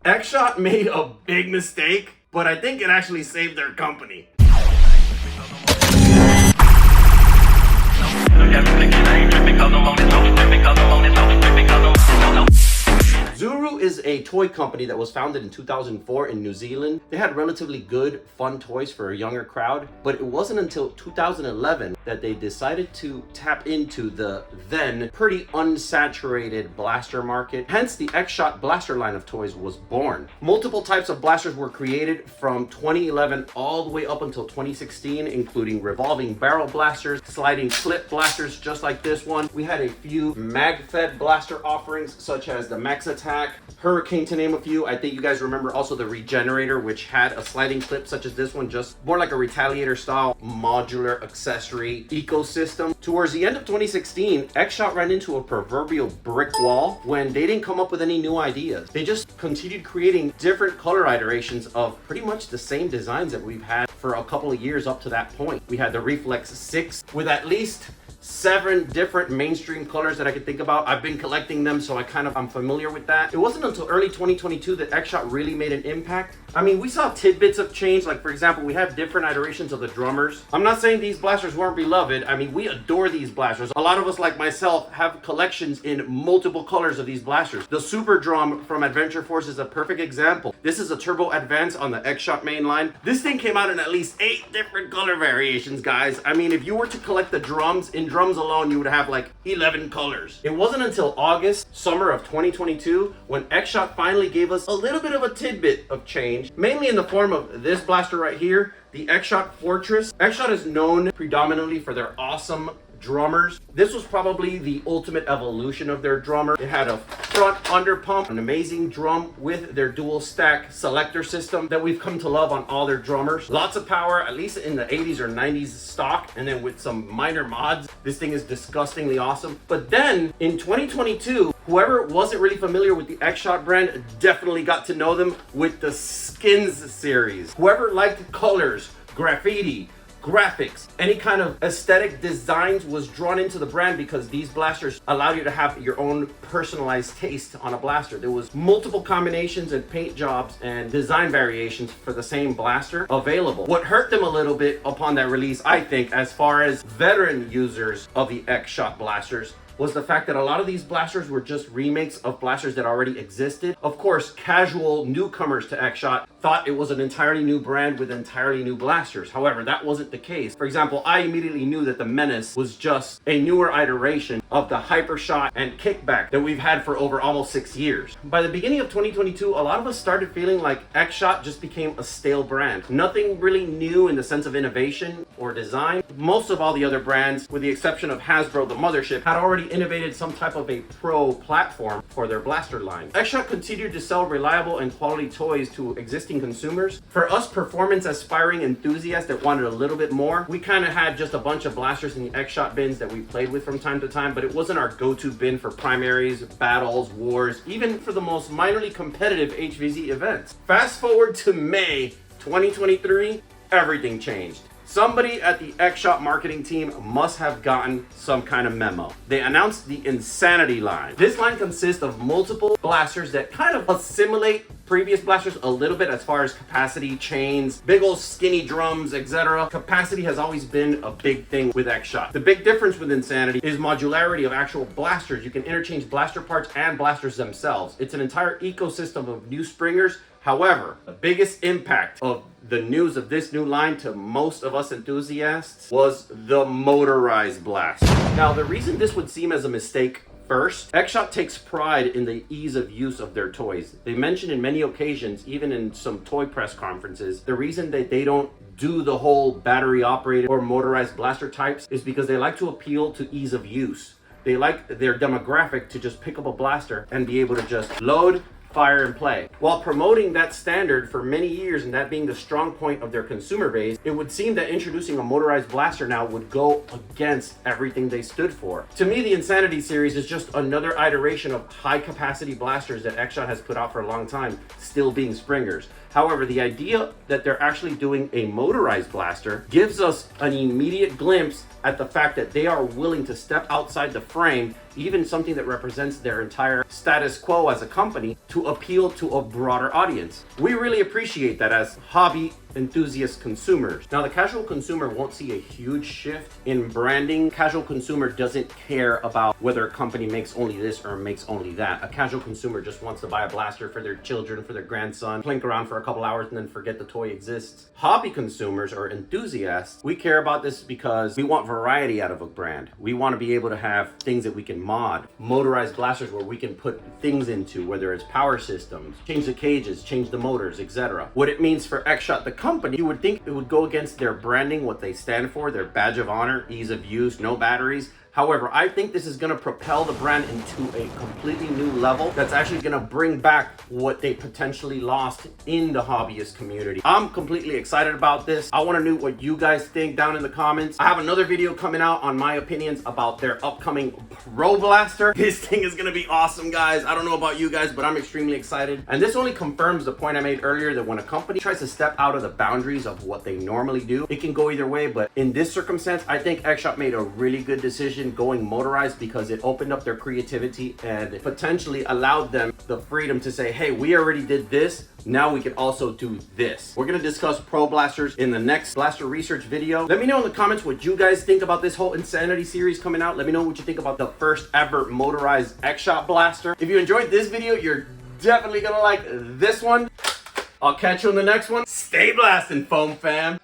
X-Shot made a big mistake, but I think it actually saved their company. Zuru is a toy company that was founded in 2004 in New Zealand. They had relatively good, fun toys for a younger crowd, but it wasn't until 2011 that they decided to tap into the then pretty unsaturated blaster market. Hence, the X-Shot blaster line of toys was born. Multiple types of blasters were created from 2011 all the way up until 2016, including revolving barrel blasters, sliding clip blasters just like this one. We had a few mag-fed blaster offerings such as the Max Attack, Hurricane, to name a few. I think you guys remember also the Regenerator, which had a sliding clip such as this one, just more like a Retaliator style modular accessory ecosystem. Towards the end of 2016, X-Shot ran into a proverbial brick wall when they didn't come up with any new ideas. They just continued creating different color iterations of pretty much the same designs that we've had for a couple of years up to that point. We had the Reflex 6 with at least 7 different mainstream colors that I could think about. I've been collecting them, so I'm familiar with that. It wasn't until early 2022 that X-Shot really made an impact. I mean, we saw tidbits of change, like for example, we have different iterations of the drummers. I'm not saying these blasters weren't beloved. I mean, we adore these blasters. A lot of us, like myself, have collections in multiple colors of these blasters. The Super Drum from Adventure Force is a perfect example. This is a Turbo Advance on the X-Shot main line. This thing came out in at least 8 different color variations, guys. I mean, if you were to collect the drums, in drums alone, you would have like 11 colors. It wasn't until summer of 2022, when X-Shot finally gave us a little bit of a tidbit of change, mainly in the form of this blaster right here, the X-Shot Fortress. X-Shot is known predominantly for their awesome drummers. This was probably the ultimate evolution of their drummer. It had a front under pump, an amazing drum with their dual stack selector system that we've come to love on all their drummers. Lots of power, at least in the 80s or 90s stock, and then with some minor mods, this thing is disgustingly awesome. But then in 2022, whoever wasn't really familiar with the X-Shot brand definitely got to know them with the Skins series. Whoever liked colors, graffiti, graphics, any kind of aesthetic designs was drawn into the brand because these blasters allow you to have your own personalized taste on a blaster. There was multiple combinations and paint jobs and design variations for the same blaster available. What hurt them a little bit upon that release, I think, as far as veteran users of the X-Shot blasters, was the fact that a lot of these blasters were just remakes of blasters that already existed. Of course, casual newcomers to X-Shot thought it was an entirely new brand with entirely new blasters. However, that wasn't the case. For example, I immediately knew that the Menace was just a newer iteration of the Hypershot and Kickback that we've had for over almost 6 years. By the beginning of 2022, a lot of us started feeling like X-Shot just became a stale brand. Nothing really new in the sense of innovation or design. Most of all the other brands, with the exception of Hasbro, the mothership, had already innovated some type of a pro platform for their blaster line. X-Shot continued to sell reliable and quality toys to existing consumers. For us performance aspiring enthusiasts that wanted a little bit more, we kind of had just a bunch of blasters in the X-Shot bins that we played with from time to time, but it wasn't our go-to bin for primaries, battles, wars, even for the most minorly competitive HVZ events. Fast forward to May 2023, everything changed. Somebody at the X-Shot marketing team must have gotten some kind of memo. They announced the Insanity line. This line consists of multiple blasters that kind of assimilate previous blasters a little bit as far as capacity, chains, big old skinny drums, etc. Capacity has always been a big thing with X-Shot. The big difference with Insanity is modularity of actual blasters. You can interchange blaster parts and blasters themselves. It's an entire ecosystem of new springers. However, the biggest impact of the news of this new line to most of us enthusiasts was the motorized blast. Now, the reason this would seem as a mistake first, X-Shot takes pride in the ease of use of their toys. They mentioned in many occasions, even in some toy press conferences, the reason that they don't do the whole battery operated or motorized blaster types is because they like to appeal to ease of use. They like their demographic to just pick up a blaster and be able to just load, fire, and play. While promoting that standard for many years and that being the strong point of their consumer base, it would seem that introducing a motorized blaster now would go against everything they stood for. To me, the Insanity series is just another iteration of high capacity blasters that X-Shot has put out for a long time, still being springers. However, the idea that they're actually doing a motorized blaster gives us an immediate glimpse at the fact that they are willing to step outside the frame even something that represents their entire status quo as a company to appeal to a broader audience. We really appreciate that as hobby enthusiast consumers. Now, the casual consumer won't see a huge shift in branding. Casual consumer doesn't care about whether a company makes only this or makes only that. A casual consumer just wants to buy a blaster for their children, for their grandson, plink around for a couple hours and then forget the toy exists. Hobby consumers or enthusiasts, we care about this because we want variety out of a brand. We want to be able to have things that we can mod, motorized blasters where we can put things into, whether it's power systems, change the cages, change the motors, etc. What it means for X-Shot, the company, you would think it would go against their branding, what they stand for, their badge of honor, ease of use, no batteries. However, I think this is going to propel the brand into a completely new level that's actually going to bring back what they potentially lost in the hobbyist community. I'm completely excited about this. I want to know what you guys think down in the comments. I have another video coming out on my opinions about their upcoming Pro Blaster. This thing is going to be awesome, guys. I don't know about you guys, but I'm extremely excited. And this only confirms the point I made earlier that when a company tries to step out of the boundaries of what they normally do, it can go either way. But in this circumstance, I think X-Shot made a really good decision going motorized because it opened up their creativity and potentially allowed them the freedom to say, hey, we already did this, now we can also do this. We're going to discuss Pro Blasters in the next blaster research video. Let me know in the comments what you guys think about this whole Insanity series coming out. Let me know what you think about the first ever motorized X-Shot blaster. If you enjoyed this video, you're definitely gonna like this one. I'll catch you in the next one. Stay blasting, foam fam.